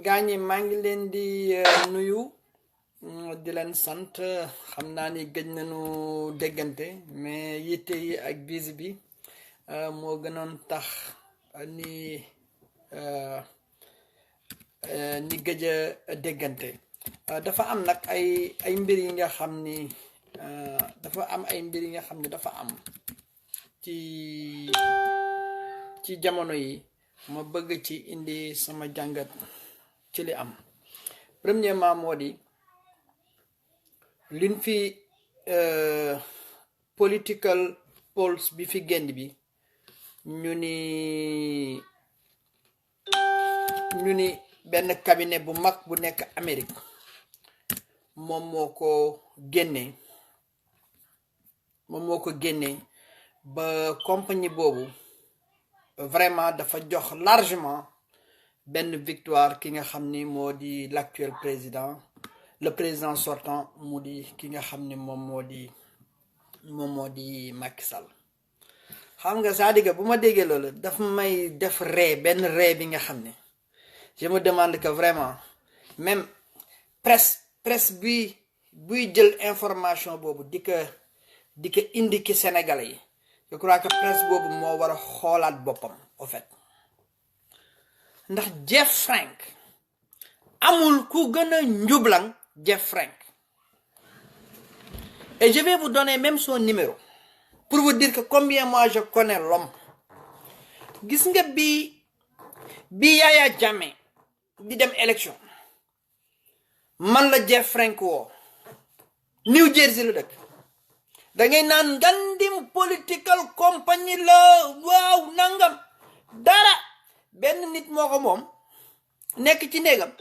gaañi maa ngi leen di nuyu di leen sant xam naa ni gëj nañu déggante mais yitte yi ak bisi bi moo gënoon tax ni ni gëj a déggante dafa am nag ay mbir yi nga xam ni dafa am ay mbir yi nga xam ni dafa am ci jamono yi ma bëgg ci indi sama jàngat ci li am premièrement moo di liñ fi political polls bi fi génn bi ñu ni benn cabinet bu mag bu nekk Amérique moom moo ko génnee ba compagnie boobu vraiment dafa jox largement benn victoire ki nga xam ni moo di l'actuel président le président sortant mu di ki nga xam ni moom moo di Macky Sall xam nga c'est-à-dire bu ma déggee loolu daf may def benn ree bi nga xam ne je me demande que vraiment même presse buy jël information boobu di ko indi ki Sénégalais yi je crois que presse boobu moo war a xoolaat boppam au fait ndax Jeff Frank amul ku gën a njublang Jeff Frank et je vais vous donner même son numéro pour vous dire que combien moi je connais l'homme gis nga bi Yaya Jammeh di dem élection man la Jeff Frank woo New Jersey la dëkk da ngay naan ngandim political compagnie la waaw nangam dara benn nit moo ko moom nekk ci néegam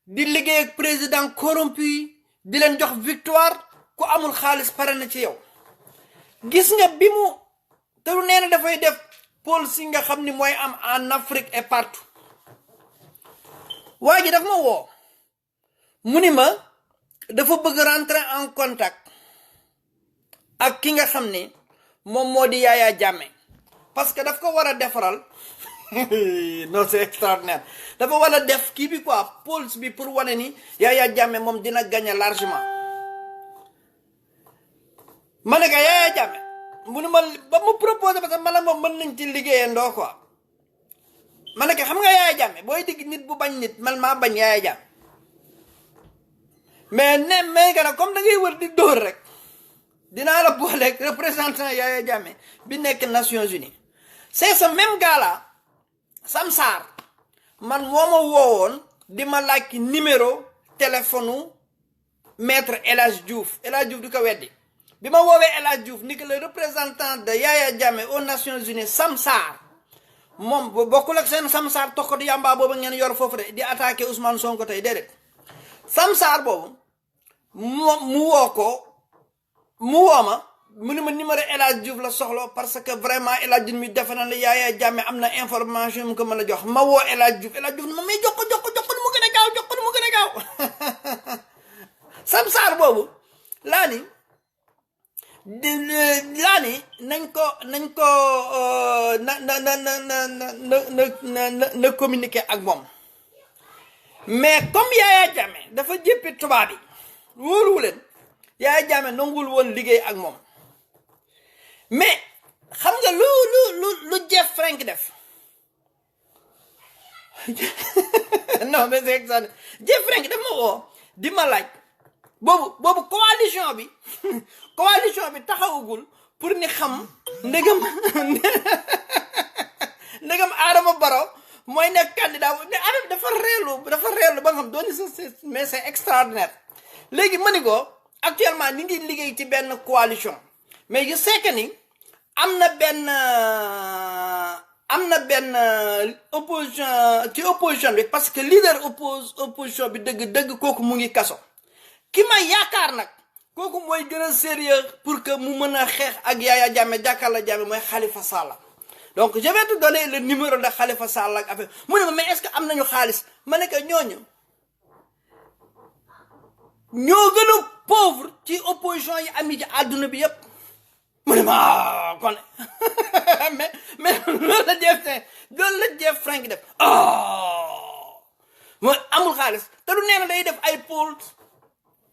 di liggéey ak président corrompu yi di leen jox victoire ku amul xaalis pare na ci yow gis nga bi mu te lu nee na dafay def pôle si nga xam ni mooy am en Afrique et partout waa ji daf ma woo mu ni ma dafa bëgg rentrer en contact ak ki nga xam ni moom moo di Yaya Jammeh parce que daf ko war a defaral non c'est extraordinaire dafa war a def kii bi quoi pulse bi pour wane ni Yaya Jammeh moom dina gagner largement ma ne ko Yaya Jammeh mu ne ma ba mu proposé parce que man la moom mën nañ ci liggéeyandoo quoi ma ne ko xam nga Yaya Jammeh booy digg nit bu bañ nit man maa bañ Yaya Jammeh mais que nag comme da ngay wër di dóor rek dinaa la booleeg représentant Yaya Jammeh bi nekk Nations Unies c'est ce même gars là Sam Sarr man moo ma woowoon di ma laaj numéro téléphone maître El Hadj Diouf du ko weddi bi ma woowee El Hadj Diouf ni que le représentant de Yaya Jammeh aux Nations Unies Sam Sarr moom bokkul ak seen Sam Sarr tokk di yàmbaa boobu ngeen yor foofu de di attaquer Ousmane Sonko tey déedéet Sam Sarr boobu mu woo ma mu ne ma numéro El Hadj Diouf la soxla parce que vraiment El Hadj Diouf mi defe na la Yaya Jammeh am na information mu ko mën a jox ma woo El Hadj Diouf ni ma may jox ko mu gën a gaaw Sam Sarr boobu laa ni nañ ko na communiquer ak moom mais comme Yaya Jammeh dafa jéppi tubaab yi wóoluwu leen Yaya Jammeh nangul woon liggéey ak moom mais xam nga lu Jeff Frank def non mais c'est ça Jeff Frank daf ma woo di ma laaj boobu coalition bi taxawagul pour ni xam ndegam Adama Barrow mooy nekk candidat ne affaire dafa reelu ba nga xam dooni sa mais c'est extraordinaire léegi ma ni ko actuellement ni ngi liggéey ci benn coalition mais je sais que ni am na benn opposition ci opposition bi parce que leader opposition bi dëgg kooku mu ngi kaso ki ma yaakaar nag kooku mooy gën a sérieux pour que mu mën a xeex ak Yaya Jammeh jàkkaarloo Jammeh mooy Khalifa Sall donc je vais te donner le numéro de Khalifa Sall ak affaire mu ne ma mais est-ce que am nañu xaalis ma ne que ñooñu ñoo gën a pauvre ci opposition yi am yi ci àdduna bi yépp mu ne ma kon mais loolu la Jeff Frank def mooy amul xaalis te du nee na day def ay pôles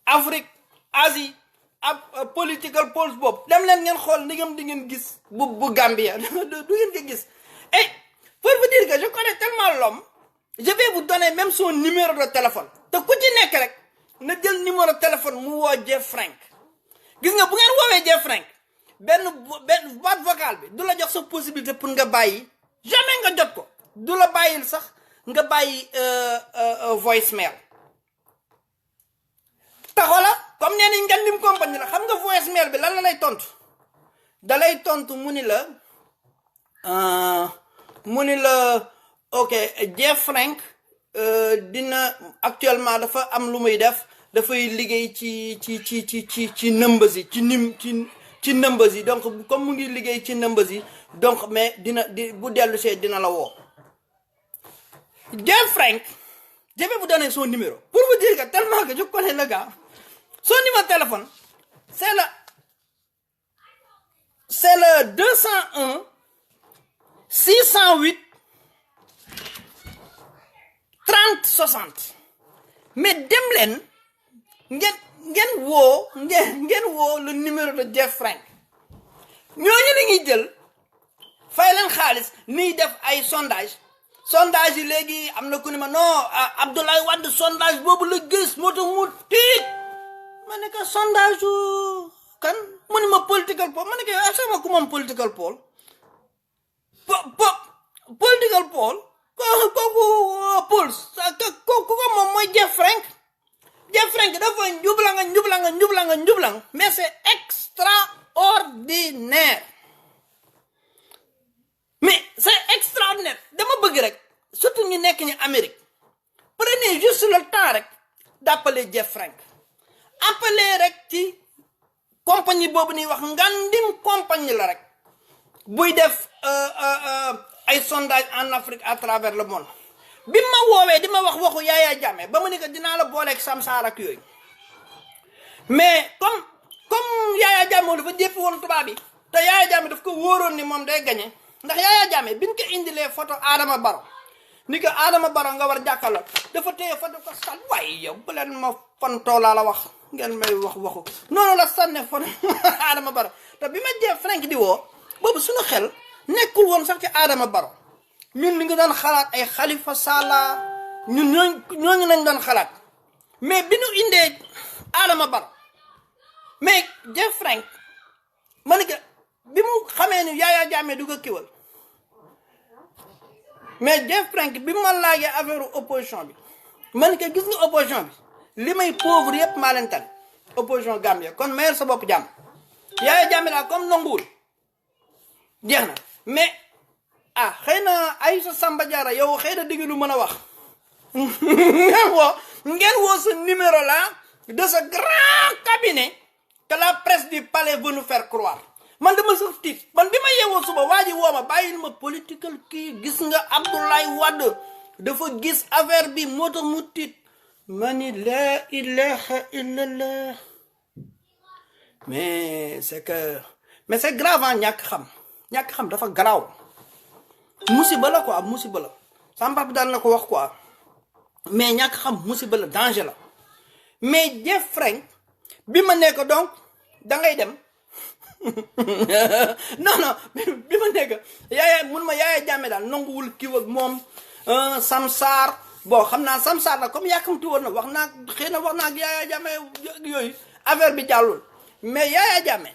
Afrique Asie ak political pôles boobu dem leen ngeen xool di ngeen gis bu Gambia du ngeen ko gis. Et pour vous dire que je connais tellement l'homme, je vais vous donner même son numéro de téléphone te ku ci nekk rek na jël numéro de téléphone mu woo Jeff Frank. Gis nga bu ngeen woowee Jeff Frank benn boîte vocale bi du la jox sa possibilité pour nga bàyyi jamais nga jot ko du la bàyyil sax nga bàyyi voicemail. taxola comme nee nañ Ngandim compagnie la xam nga voicemail bi lan la lay tontu da lay tontu mu ni la ok Jeff Frank dina actuellement dafa am lu muy def dafay liggéey ci numbers yi ci numbers yi donc comme mu ngi liggéey ci numbers yi donc mais bu dellu see dina la woo. Jeff Frank, je vais vous donner son numéro pour vous dire que tellement que je connais le gars. Son numéro de téléphone c'est le 201 608 30 60 mais dem leen ngeen woo le numéro de Jeff Frank ñooñu la ñuy jël fay leen xaalis niy def ay sondage yi léegi am na ku ne ma non Abdoulaye Wade sondage boobu la gis moo tax mu tiit ma ne ko sondage kan mu ne ma political poll ma ne ko asama ku moom political poll political poll kooku polls kooku moom mooy Jeff Frank dafa njublang mais c'est extraordinaire mais c'est extraordinaire dama bëgg rek surtout ñu nekk ñu Amérique prenez juste le temps rek d'appeler Jeff Frank appeler rek ci compagnie boobu ñuy wax Ngandim compagnie la rek buy def ay sondage en Afrique à travers le monde bi ma woowee di ma wax waxu Yaya Jammeh ba ma ni ko dinaa la booleeg Samsar ak yooyu mais comme Yaya Jammeh dafa jéppi woon tubaab bi te Yaya Jammeh daf ko wóoroon ni moom day gagné ndax Yaya Jammeh biñ ko indilee photo Adama Barrow ni ko Adama Barrow nga war jàkkaarloo dafa téye photo ko sal waaye yow bu leen ma fontoo laa la wax ngeen may waxu noonu la sànne photo Adama Barrow te bi ma Jeff Frank di woo boobu suñu xel nekkul woon sax ci Adama Barrow ñun li nga doon xalaat ay Khalifa Sallah ñun ñooñu lañ doon xalaat mais bi ñu indee Adama Barrow mais Jeff Frank ma ne ko bi mu xamee ni Yaya Jammeh du ko kiwal mais Jeff Frank bi ma laajee affaire opposition bi ma ne ko gis nga opposition bi li may pauvre yëpp maa leen tan opposition Gambie kon mayal sa bopp jàmm Yaya Jammeh laa comme nanguwul jeex na mais xëy na Aïssa Samba Diarra yow xëy na digg lu mën a wax ngeen woo ce numéro là de ce grand cabinet que la presse du palais veut nous faire croire man dama sax tiit man bi ma yeewoo suba waa ji woo ma bàyyil ma political kii gis nga Abdoulaye Wade dafa gis affaire bi moo tax mu tiit ma ni la ilaha illallah mais c'est grave ñàkk xam dafa garaaw musiba la quoi musiba la sama papa daan na ko wax quoi mais ñàkk xam musiba la danger la mais Jeff Frank bi ma nekk donc dangay dem non bi ma nekk Yaya Jammeh daal nanguwul kii ak moom Samsar bon xam naa Samsar la comme yàkkamti woon na wax naa ak Yaya Jammeh yooyu affaire bi jàllul mais Yaya Jammeh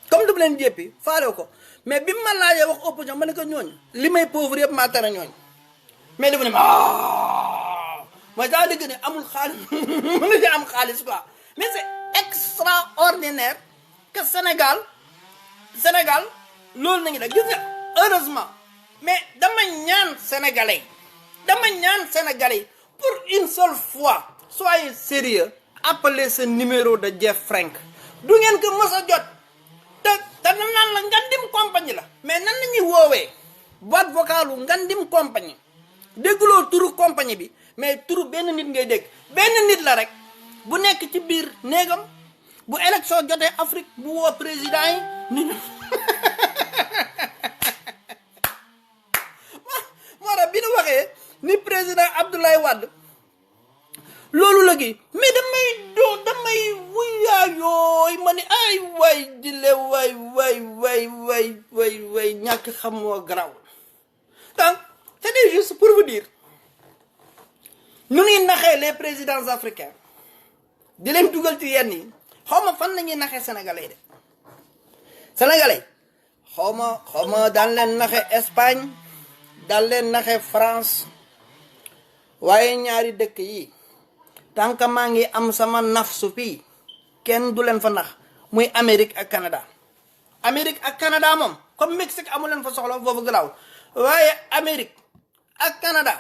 comme du leen jéppi faale ko mais bi ma laajee wax opposition ma ne ko ñooñu li may pauvre yëpp maa tere ñooñu mais dafa ne mooy daa dëgg ne amul xaalis mën na ci am xaalis quoi mais c'est extraordinaire que Sénégal loolu nañu la gis nga heureusement mais dama ñaan sénégalais pour une seule fois soyez sérieux appelez ce numéro de Jeff Frank du ngeen ko mës a jot te nan la Ngandim compagnie la mais nan la ñuy woowee boîte vocale u Ngandim compagnie dégguloo turu compagnie bi mais turu benn nit ngay dégg benn nit la rek bu nekk ci biir néegam bu élection jotee Afrique bu woo président yi ni ñu moo tax bi nu waxee ni président Abdoulaye Wade loolu la gi mais damay wuyaayooy ma ne ay waay dile waay ñàkk xam moo garaw donc c'est juste pour vous dire nu ñuy naxee les présidents africains di leen dugal ci yenn yi xaw ma fan la ñuy naxee sénégalais de sénégalais xaw ma daan leen naxe Espagne daan leen naxe France waaye ñaari dëkk yi tant que maa ngi am sama nafsu fii kenn du leen fa nax muy Amérique ak Canada. Amérique ak Canada moom comme Mexique amu leen fa soxla foofu garaaw waaye Amérique ak Canada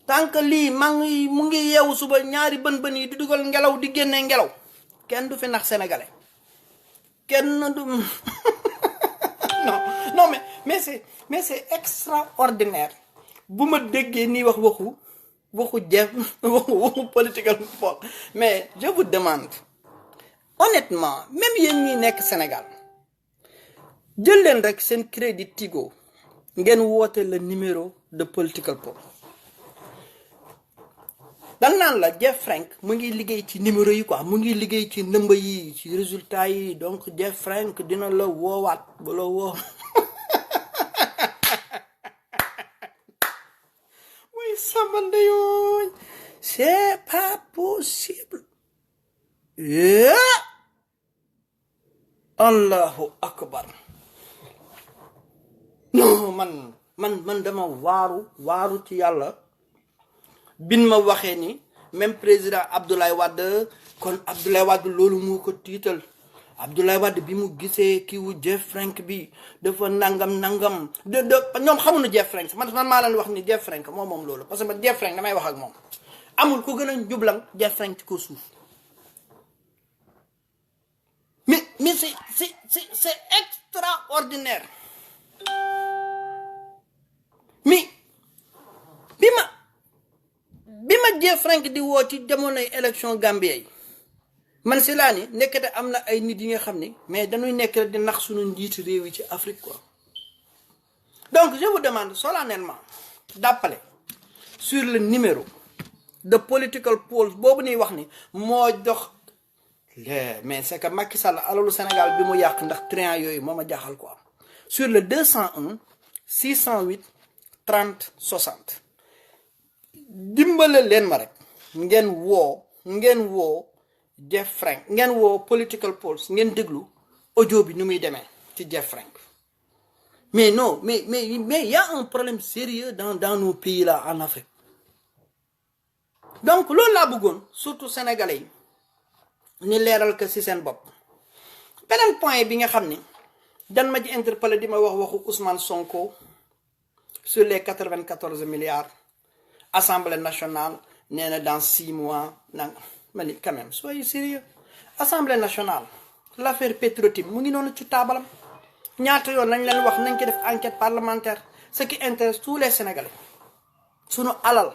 tant que lii mu ngi yeewu suba ñaari bën yi di dugal ngelaw di génne ngelaw kenn du fi nax sénégalais kenn du non mais c'est extraordinaire bu ma déggee nii waxu political football mais je vous demande honnêtement même yéen ñi nekk Sénégal jël leen rek seen crédit Tigo ngeen woote le numéro de political pool dan naan la Jeff Frank mu ngi liggéey ci numéro yi quoi mu ngi liggéey ci nëmba yi ci résultat yi donc Jeff Frank dina la woowaat ba la woo oui sama ndeyooñ c'est pas possible allahu akbar non man dama waaru ci yàlla bin ma waxee ni même président Abdoulaye Wade kon Abdoulaye Wade loolu moo ko tiital Abdoulaye Wade bi mu gisee kii wu Jeff Frank bi dafa nangam de ñoom xamuñu Jeff Frank man maa leen wax ni Jeff Frank moom loolu parce que man Jeff Frank damay wax ak moom amul ku gën a jublang Jeff Frank ci ko suuf mais c'est extraordinaire mais bi ma Jeff Frank di woo ci jamonoy élection Gambie yi man si laa ni nekkate am na ay nit yi nga xam ni mais dañuy nekk di nax suñu njiitu réew yi ci Afrique quoi donc je vous demande solennellement d'appeler sur le numéro de political polls boobu ñuy wax ni moo jox mais c'est que Macky Sall alalu Sénégal bi mu yàq ndax trian yooyu moo ma jaaxal quoi sur le 201 608 30 60 dimbale leen ma rek ngeen woo Jeff Frank ngeen woo political polls ngeen déglu audio bi ni muy demee ci Jeff Frank mais non mais y a un problème sérieux dans nos pays là en Afrique donc loolu laa bëggoon surtout sénégalais yi ni leeral ko ci seen bopp beneen point bi nga xam ni dan ma ci interpellé di ma waxu Ousmane Sonko sur les 94 milliards Assemblée nationale nee na dans 6 mois nanga ma ni quand même soyez sérieux Assemblée nationale l'affaire Petro-Tim mu ngi noonu ci taabalam ñaata yoon nañ leen wax nañ ci def enquête parlementaire ce qui intéresse tous les Sénégalais sunu alal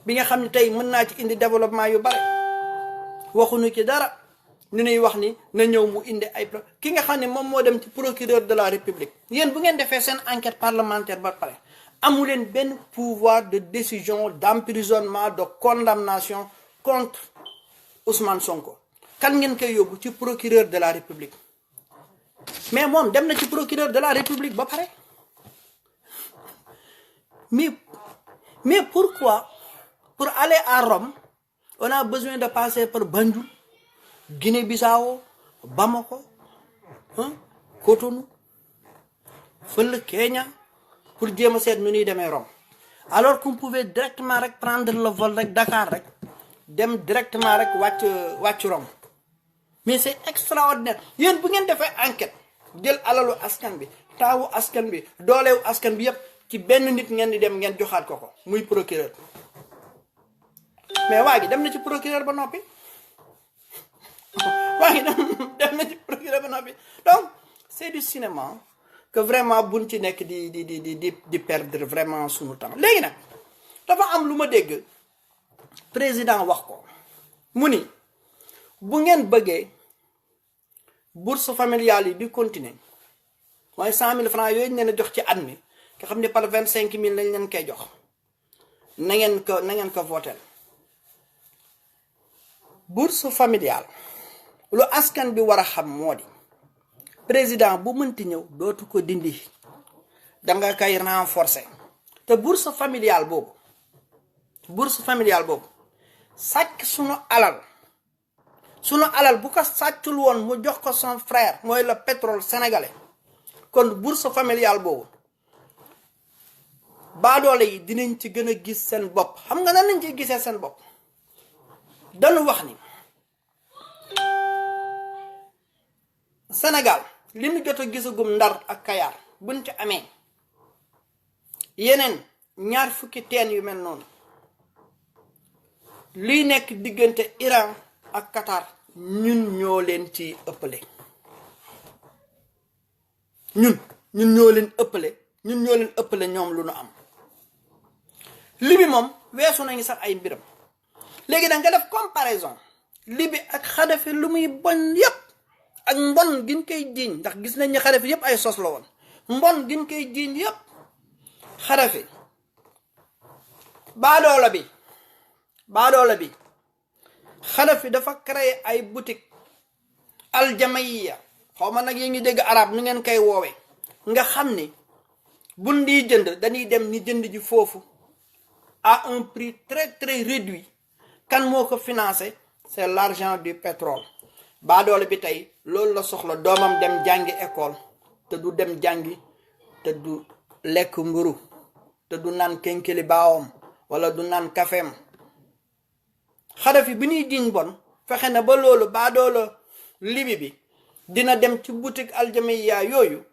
bi nga xam ne tey mën naa ci indi développement yu bare waxuñu ci dara ñu nuy wax ni na ñëw mu indi ay ki nga xam ne moom moo dem ci procureur de la République yéen bu ngeen defee seen enquête parlementaire ba pare amu leen benn pouvoir de décision d'emprisonnement de condamnation contre Ousmane Sonko kan ngeen koy yóbbu ci procureur de la République mais moom dem na ci procureur de la République ba pare mais pourquoi pour aller à Rome on a besoin de passer par Banjul Guinée-Bissau Bamako Cotonou fële Kenya pour jéem a seet nu ñuy demee Rome alors qu'on pouvait directement rek prendre le vol rek Dakar rek dem directement rek wàcc Rome mais c'est extraordinaire yéen bu ngeen defee enquête jël alalu askan bi taawu askan bi dooleewu askan bi yépp ci benn nit ngeen di dem ngeen joxaat ko muy procureur mais waa gi dem na ci procureur ba noppi dem na ci procureur ba noppi donc c'est du cinéma que vraiment buñ ci nekk di perdre vraiment sunu temps léegi nag dafa am lu ma dégg président wax ko mu ni bu ngeen bëggee bourse familiale yi di continuer mooy 100 000 francs yooyu ñu leen jox ci at mi nga xam ne par 25 000 lañ leen koy jox na ngeen ko voter bourse familiale lu askan bi war a xam moo di président bu mënti ñëw dootu ko dindi danga koy renforcer te bourse familiale boobu sàcc sunu alal bu ko sàccul woon mu jox ko son frère mooy le pétrole sénégalais kon bourse familiale boobu baadoole yi dinañ ci gën a gis seen bopp. xam nga nan lañ ci gisee seen bopp dañu wax ni Sénégal li ñu jot a gisagum Ndar ak Kayaar buñ ci amee yeneen 20 teen yu mel noonu liy nekk diggante Iran ak Qatar ñun ñoo leen ci ëppale ñun ñoo leen ëppale ñoom lu nu am Libi moom weesu nañu sax ay mbiram léegi da nga def comparaison Libi ak Xadafi lu muy bon yépp ak mbon giñ koy jiiñ ndax gis nañ ne Xadafi yépp ay sos la woon mbon giñ koy jiiñ yépp Xadafi baadoola bi Xadafi dafa créé ay boutique aljamaiya xaw ma nag yi ngi dégg arab nu ngeen koy woowee nga xam ni buñ di jënd dañuy dem ni jënd ji foofu à un prix très très réduit kan moo ko financé c'est l'argent du pétrole baadoole bi tey loolu la soxla doomam dem jàngi école te du dem jàngi te du lekk mburu te du naan kenkeli baawam wala du naan kafeem Xadafi bi ñuy jiñ bon fexe na ba loolu baadoola Libi bi dina dem ci boutique aljamiya yooyu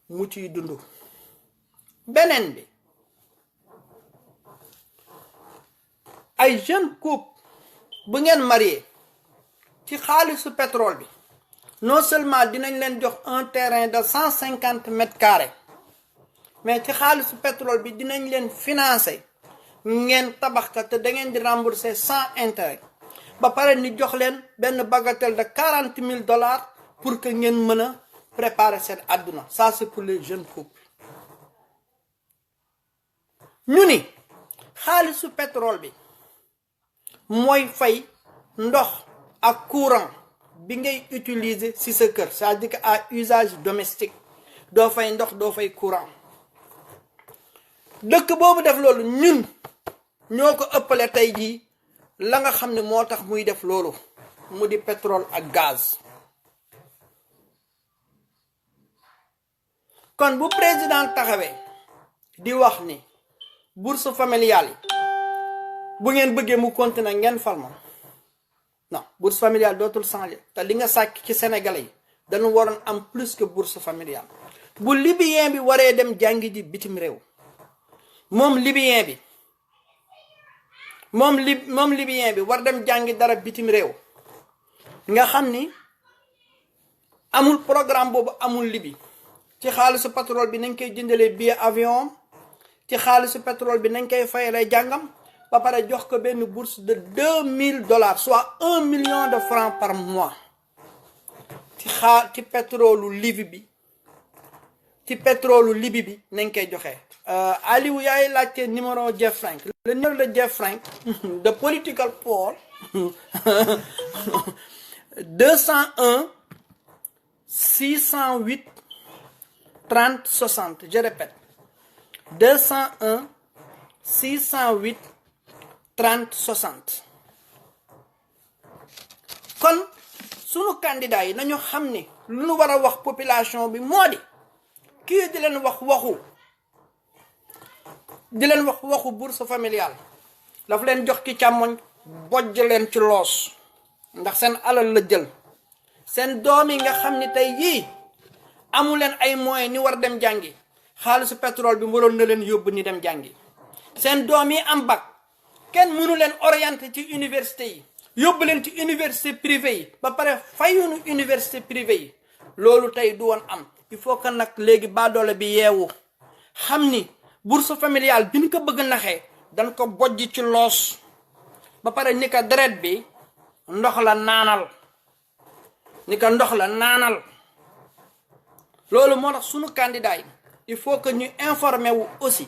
mu ciy dund beneen bi ay jeune couple bu ngeen marié ci xaalisu pétrole bi non seulement dinañ leen jox un terrain de 150 mètres carrés mais ci xaalisu pétrole bi dinañ leen financer ngeen tabax ka te da ngeen di rembourser sans intérêt ba pare ni jox leen benn bagatelle de $40,000 pour que ngeen mën a préparer seen àdduna ça c'est pour les jeunes couples ñu ni xaalisu pétrole bi mooy fay ndox ak courant bi ngay utiliser ci sa kër c'est-à-dire que à usage domestique doo fay ndox doo fay courant dëkk boobu def loolu ñun ñoo ko ëppale tey jii la nga xam ne moo tax muy def loolu mu di pétrole ak gaz kon bu président taxawee di wax ni bourse familiale yi bu ngeen bëggee mu continuer ngeen fal ma non bourse familiale dootul changer te li nga sàkk ci sénégalais yi dañu waroon am plus que bourse familiale bu libyen bi waree dem jàngi ji bitim réew moom libyen bi war dem jàngi dara bitim réew nga xam ni amul programme boobu amul Libi ci xaalisu pétrole bi nañ koy jëndalee billet avion ci xaalisu pétrole bi nañ koy fayalee jàngam ba pare jox ko benn bourse de $2,000 soit 1 million de francs par mois ci pétrole Libi bi nañ koy joxe. Aliou yaay laajte numéro Jeff Frank le numéro de Jeff Frank de Political Poll 201 608 30 60 je répète 201 608 30 60 kon sunu candidat yi nañu xam ni lu ñu war a wax population bi moo di kii di leen wax waxu bourse familiale daf leen jox ci càmmoñ bojj leen ci loos ndax seen alal la jël seen doom yi nga xam ni tey yii amu leen ay moyens ni war dem jàngi xaalisu pétrole bi waroon na leen yóbbu ni dem jàngi seen doom yi am bac kenn mënu leen orienter ci université yi yóbbu leen ci université privée yi ba pare fayunu université privée yi loolu tey du woon am il faut que nag léegi baadoole bi yeewu xam ni bourse familiale bi ñu ko bëgg naxee dañ ko bojj ci loos ba pare ni ko deret bi ndox la naanal ni ko ndox la naanal. loolu moo tax sunu candidat yi il faut que ñu informer wu aussi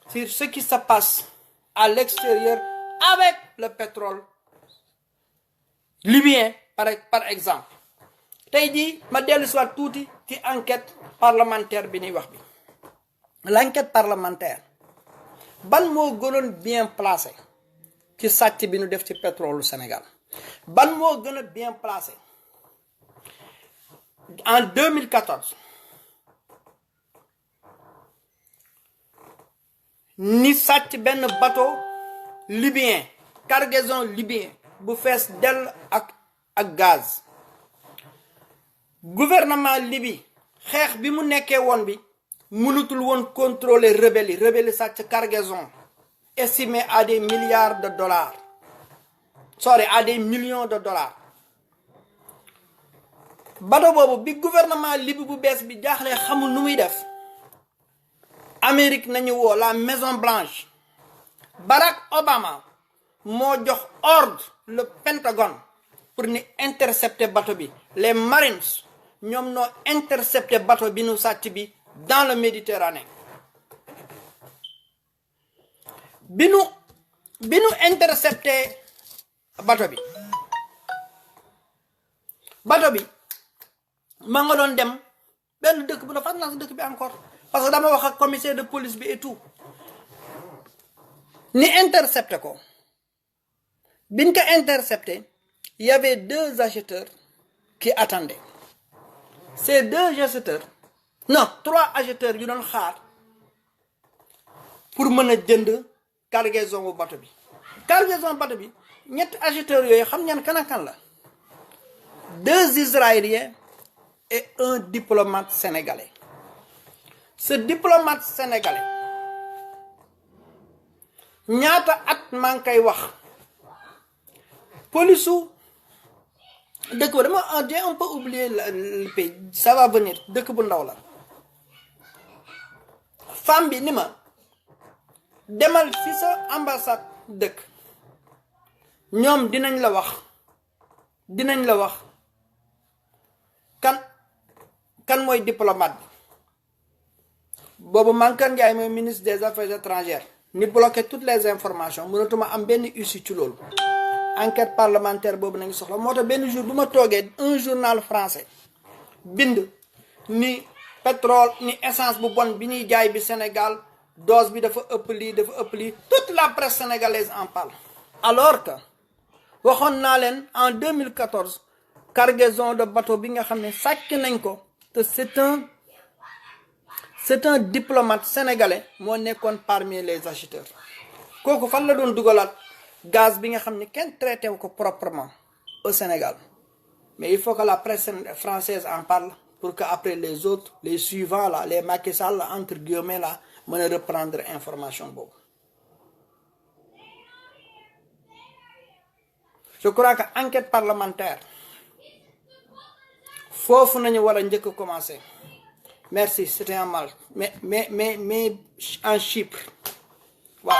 sur ce qui se passe à l'extérieur avec le pétrole libyen par exemple. tey jii ma dellu si waat tuuti ci enquête parlementaire bi ñuy wax bi. l'enquête parlementaire ban moo gënoon bien placé ci sàcc bi ñu def ci pétrole Sénégal ban moo gën a bien placé en 2014 ni sàcc benn bateau libyen cargaison libyen bu fees dell ak gaz. gouvernement Libye xeex bi mu nekkee woon bi mënutul woon contrôler rebelle yi sàcc cargaison estimé à des milliards de dollars à des millions de dollars. bateau boobu bi gouvernement Libye bu bees bi jaaxlee xamul nu muy def Amérique nañu woo la Maison Blanche. Barack Obama moo jox ordre le Pentagone pour ni intercepter bateau bi. les Marines ñoom noo intercepter bateau bi nu sàcc bi dans le Méditerranée. bi nu intercepter bateau bi ma nga doon dem benn dëkk bu na fàtt naa si dëkk bi encore parce que dama wax ak commissaire de police bi et tout ni intercepté ko biñ ko intercepté il y avait 2 acheteurs qui attendaient. Ces 2 acheteurs non 3 acheteurs yu doon xaar pour mën a jënd cargaison bu bateau bi. cargaison bateau bi ñetti acheteurs yooyu xam ngeen kan ak kan la 2 Israéliens et un diplomate sénégalais. Ce diplomate sénégalais ñaata at maa ngi koy wax police su dëkk ba dama j'ai un peu oublié le pays ça va venir dëkk bu ndaw la. femme bi ni ma demal fi sa ambassade dëkk ñoom dinañ la wax kan mooy diplomate bi. boobu Mankeur Ndiaye mooy ministre des affaires étrangères ni bloqué toutes les informations mënatuma am benn issue ci loolu. enquête parlementaire boobu nañu soxla moo tax benn jour bu ma toogee un journal français bind ni pétrole ni essence bu bon bi ñuy jaay bi Sénégal dose bi dafa ëpp lii toute la presse sénégalaise en parle. alors que waxoon naa leen en 2014 cargaison de bateau bi nga xam ne sàcc nañ ko te c'est un diplomate sénégalais moo nekkoon parmi les acheteurs. kooku fan la doon dugalaat gaz bi nga xam ne kenn traité wu ko proprement au Sénégal. mais il faut que la presse française en parle pour que après les autres les suivants là les Macky Sall là entre guillemets là mën a reprendre information boobu. je crois que enquête parlementaire foofu nañu war a njëkk a commencer. merci c'était en Malte mais en Chypre voilà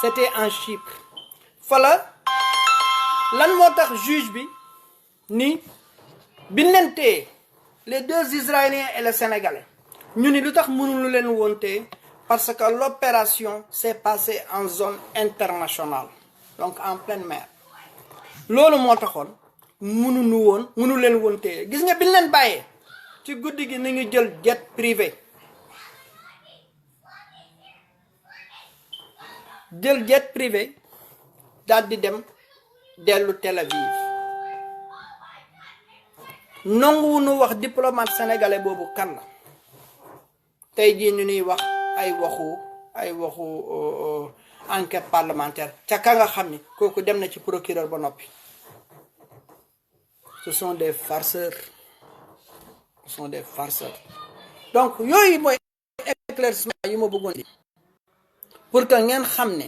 c'était en Chypre. fala lan moo tax juge bi ni biñ leen téye les 2 Israéliens et le Sénégalais ñu ni lu tax mënulu leen woon téye parce que l'opération s'est passée en zone internationale donc en pleine mer. loolu moo taxoon mënu leen woon téye gis nga biñ leen bàyyee ci guddi gi ni ngi jël jet privé daal di dem dellu Tel Aviv nanguwu nu wax diplomate sénégalais boobu kan la tey jii ñu ñuy wax ay waxu enquête parlementaire ca ka nga xam ni kooku dem na ci procureur ba noppi. ce sont des farceurs. donc yooyu mooy éclaircissement yi ma bëggoon pour que ngeen xam ne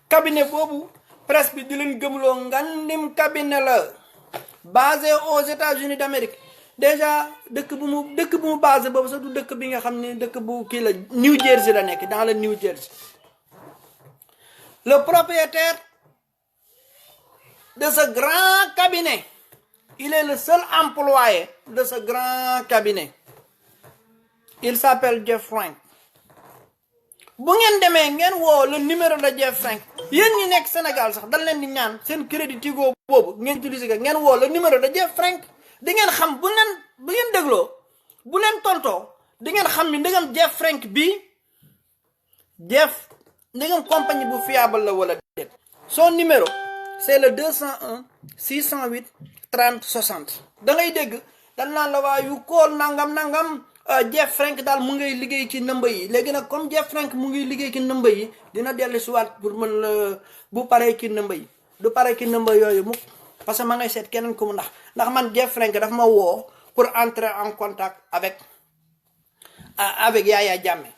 cabinet boobu presse bi di leen gëmloo ngandim cabinet la basé aux États-Unis d'Amérique. déjà dëkk bu mu basé boobu sax du dëkk bi nga xam ne dëkk bu kii la New Jersey la nekk dans le New Jersey. le propriétaire de ce grand cabinet. Il est le seul employé de ce grand cabinet. Il s'appelle Jeff Frank. bu ngeen demee ngeen woo le numéro de Jeff Frank yéen ñi nekk Sénégal sax dañ leen di ñaan seen crédit Tigo boobu ngeen utiliser ko ngeen woo le numéro de Jeff Frank di ngeen xam bu ngeen dégloo bu leen tontoo di ngeen xam ni ndegam Jeff Frank bii ndegam compagnie bu fiable la wala déet. Son numéro c'est le 201 608 30 60 da ngay dégg dañ naan la waa yu kool nangam Jeff Frank daal mu ngay liggéey ci nëmba yi léegi nag comme Jeff Frank mu ngi liggéey ci nëmba yi dina dellu si waat pour mën la bu paree ci nëmba yi du paree ci nëmba yooyu mukk parce que ma ngay seet keneen ku mu ndax man Jeff Frank daf ma woo pour entrer en contact avec Yaya Jammeh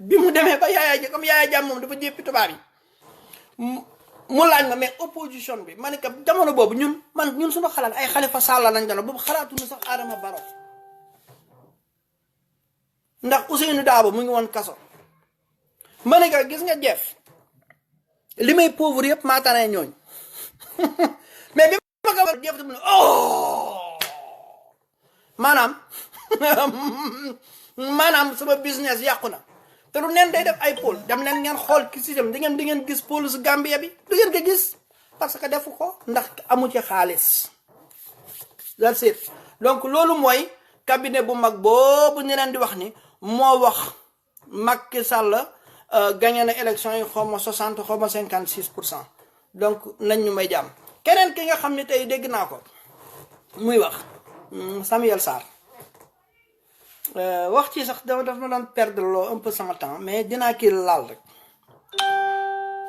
bi mu demee ba comme Yaya Jammeh moom dafa jéppi tubaab yi mu laaj ma mais opposition bi ma ne que jamono boobu ñun suñu xalaat ay Khalifa Sall lañ doon boobu xalaatuñu sax Adama Barrow ndax Ousseynou Daabo mu ngi woon kaso ma ne que gis nga Jeff li may pauvre yëpp maa tane ñooñ mais bi ma ko Jeff mu ne maanaam sama business yàqu na te lu neen day def ay pôle dem leen ngeen xool ki système di ngeen gis pôle su Gambia bi du ngeen ko gis parce que defu ko ndax amu ci xaalis that's it. Donc loolu mooy cabinet bu mag boobu ñu leen di wax ni moo wax Macky Sall gagné na élection yi xaw ma 60 xaw ma 56%. Donc nañ ñu may jàmm keneen ki nga xam ne tey dégg naa ko muy wax Samuel Sarr wax ci sax dafa ma doon perdre loo un peu sama temps mais dinaa kii laal rek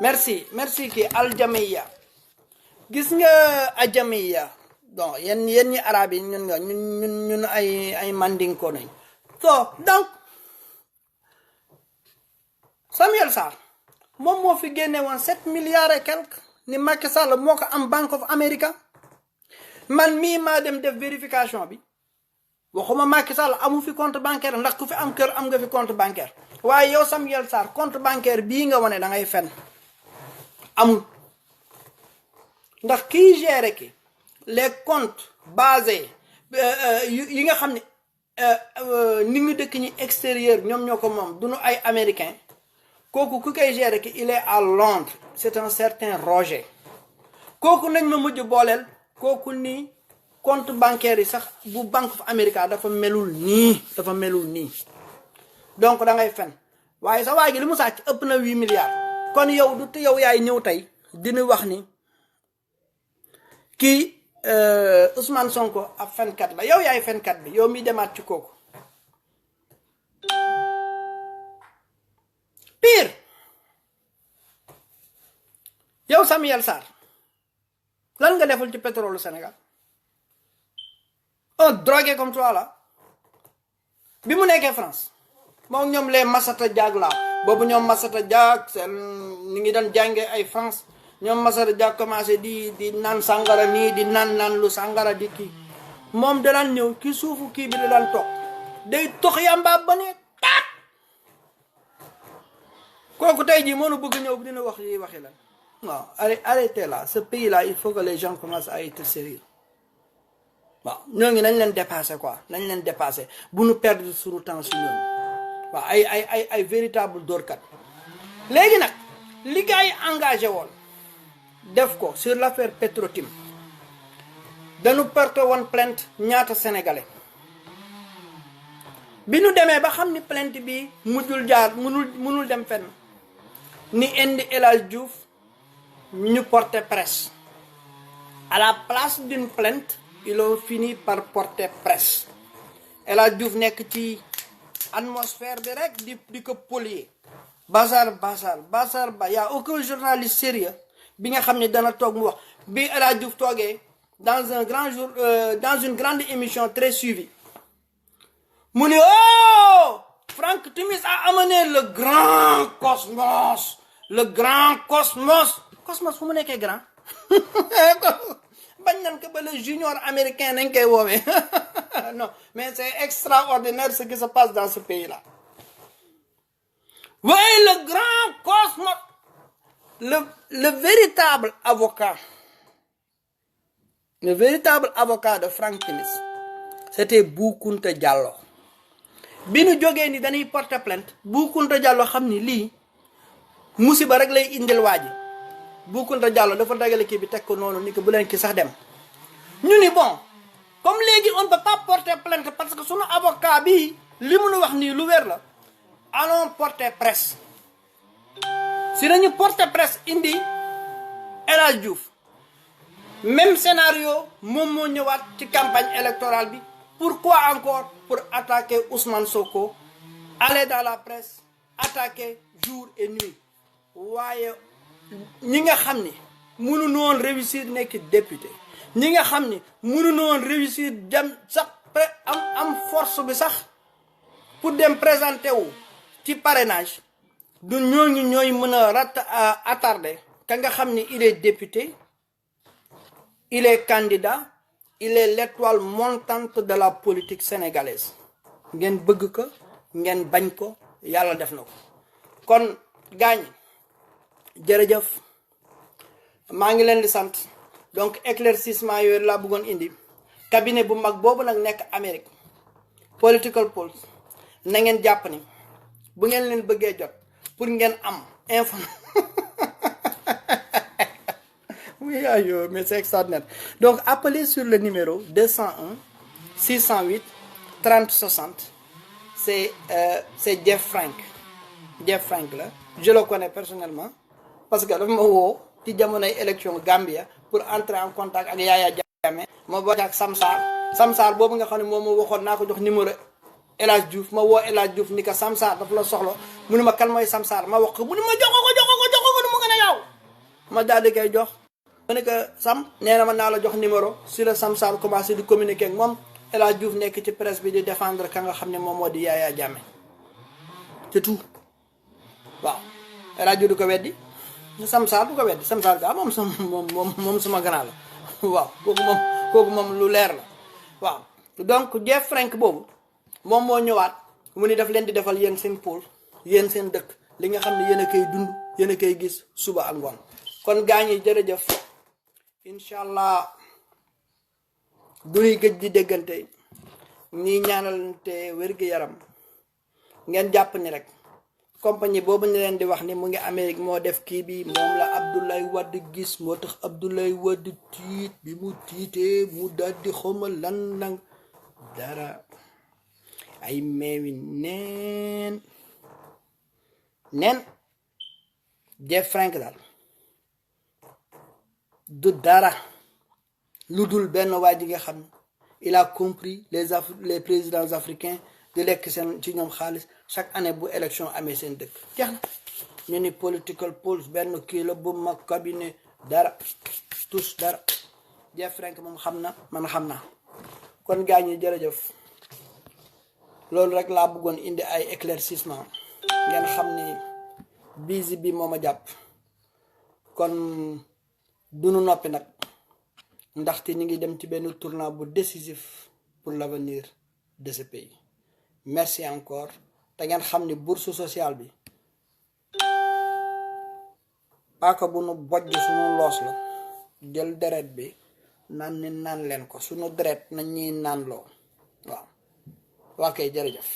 merci kii aljamiya gis nga ajamiya donc yéen ñi arab yi ñun ay mandinko nañ so donc Samuel Sarr moom moo fi génne woon 7 milliards et quelque ni Macky Sall moo ko am Bank of America man mii maa dem def vérification bi waxuma Macky Sall amu fi compte bancaire ndax ku fi am kër am nga fi compte bancaire waaye yow Samuel Sarr compte bancaire bii nga wane da ngay fen amul ndax kii géré ki les comptes basés yi nga xam ne nit ñu dëkk ñi extérieur ñoom ñoo ko moom duñu ay américain kooku ku koy géré ki il est à Londres c'est un certain Roger kooku nañ ma mujj booleel kooku nii compte bancaire yi sax bu Bank of America dafa melul nii donc da ngay fen waaye sa waa gi li mu sàcc ëpp na 8 milliards kon yow du yow yaay ñëw tey dina wax ni kii Ousmane Sonko ab fenkat la yow yaay fenkat bi yow mi demaat ci kooku pire yow Samuel Sarr lan nga deful ci pétrole Sénégal un drogué comme toi là bi mu nekkee France moom ñoom les Massata Diack la boobu ñoom Massata Diack seen ni ngi doon jànge ay France ñoom Massata Diack commencé di naan sàngara nii di naan lu sàngara di kii moom da daan ñëw ki suufu kii bi da daan toog day tox yamba ba ne taat kooku tey jii mënu bëgg ñëw dina wax yi waxi lan non arrêtez là ce pays là il faut que les gens commencent à être sérieux waaw ñoo ngi nañ leen dépassé quoi nañ leen dépassé bu nu perdre suñu temps si ñoom waaw ay véritable dóorkat léegi nag li gars yi engagé woon def ko sur l'affaire Petro-Tim dañu perte woon plainte ñaata sénégalais bi nu demee ba xam ni plainte bi mujjul jaar munul dem fenn ni indi El Hadj Diouf ñu porter presse à la place d'une plainte ils ont fini par porter presse El Hadj Diouf nekk ci atmosphère bi rek di ko polier bazar ba y a aucun journaliste sérieux bi nga xam ne dana toog mu wax bi El Hadj Diouf toogee dans une grande émission très suivie mu ni Franck Timis a amené le grand Cosmos fu mu nekkee grand bañ nañ ko ba le junior américain nañ koy woowee non mais c'est extraordinaire ce qui se passe dans ce pays là oui le grand Cosmos le véritable avocat, le véritable avocat de Frank Timis, c'était Boukounta Diallo. bi nu jógee ni dañuy porter plainte Boukounta Diallo xam ni lii musiba rek lay indil waa ji Boukounta Diallo dafa dagale kii bi teg ko noonu ni ko bu leen ki sax dem ñu ni bon comme léegi on ne peut pas porter plainte parce que sunu avocat bi li mu nu wax nii lu wér la allons porter presse si nañu porter presse indi El Hadj Diouf même scénario moom moo ñëwaat ci campagne électorale bi pourquoi encore pour attaquer Ousmane Sonko aller dans la presse attaquer jour et nuit waaye ñi nga xam ni mënuñu woon réussir nekk député ñi nga xam ni mënuñu woon réussir dem sax am force bi sax pour dem présenter wu ci parrainage du ñooñu ñooy mën a attardé ka nga xam ni il est député il est candidat il est l'étoile montante de la politique sénégalaise ngeen bëgg ko ngeen bañ ko yàlla def na ko kon gaañ jërëjëf maa ngi leen di sant donc éclaircissement yooyu laa bëggoon indi cabinet bu mag boobu nag nekk Amérique political polls na ngeen jàpp ni bu ngeen leen bëggee jot pour ngeen am info oui ayo mais c'est extraordinaire donc appelez sur le numéro 201 608 30 60 c'est Jeff Frank là je le connais personnellement parce que dafa ma woo ci jamonoy élection Gambia pour entrer en contact ak Yaya Jammeh ma bokk ak Samsar boobu nga xam ne moom ma waxoon naa ko jox numéro El Hadj Diouf ma woo El Hadj Diouf ni ko Samsar dafa la soxla mu ne ma kan mooy Samsar ma wax ko mu ne ma jox ko nu mu gën a gaaw ma daal di koy jox ma ne ko Sam nee na ma naa la jox numéro si la Samsar commencé di communiquer ak moom El Hadj Diouf nekk ci presse bi di défendre ka nga xam ne moom moo di Yaya Jammeh c'est tout waaw El Hadj Diouf du ko weddi Samsar du ko weddi Samsar gaa moom suma grand la waaw kooku moom lu leer la waaw donc Jeff Frank boobu moom moo ñëwaat mu ni daf leen di defal yéen seen pool yéen seen dëkk li nga xam ne yéen a koy dund yéen a koy gis suba ak ngoon kon gaañ yi jërëjëf incha allah duñuy gëj di déggante ñi ñaanalante wér-gu-yaram ngeen jàpp ni rek compagnie boobu ñu leen di wax ni mu ngi Amérique moo def kii bi moom la Abdoulaye Wade gis moo tax Abdoulaye Wade tiit bi mu tiitee mu daldi xawma lan dara ay meewi neen Jeff Frank daal du dara lu dul benn waa ji nga xam il a compris les présidents africains di lekk seen ci ñoom xaalis chaque année bu élection amee seen dëkk jeex na ñu ni political polls benn kii la bu mag cabinet dara tous dara Jeff Frank moom xam na man xam naa kon gaañ ñi jërëjëf loolu rek laa bëggoon indi ay éclaircissement ngeen xam ni bisi bi moo ma jàpp kon dunu noppi nag ndaxte ñu ngi dem ci benn tournant bu décisif pour l'avenir de ce pays merci encore te ngeen xam ni bourse sociale bi paaka bu nu bojj suñu loos la jël deret bi naan leen ko suñu deret nañ ñuy naan loo waaw waa kay jërëjëf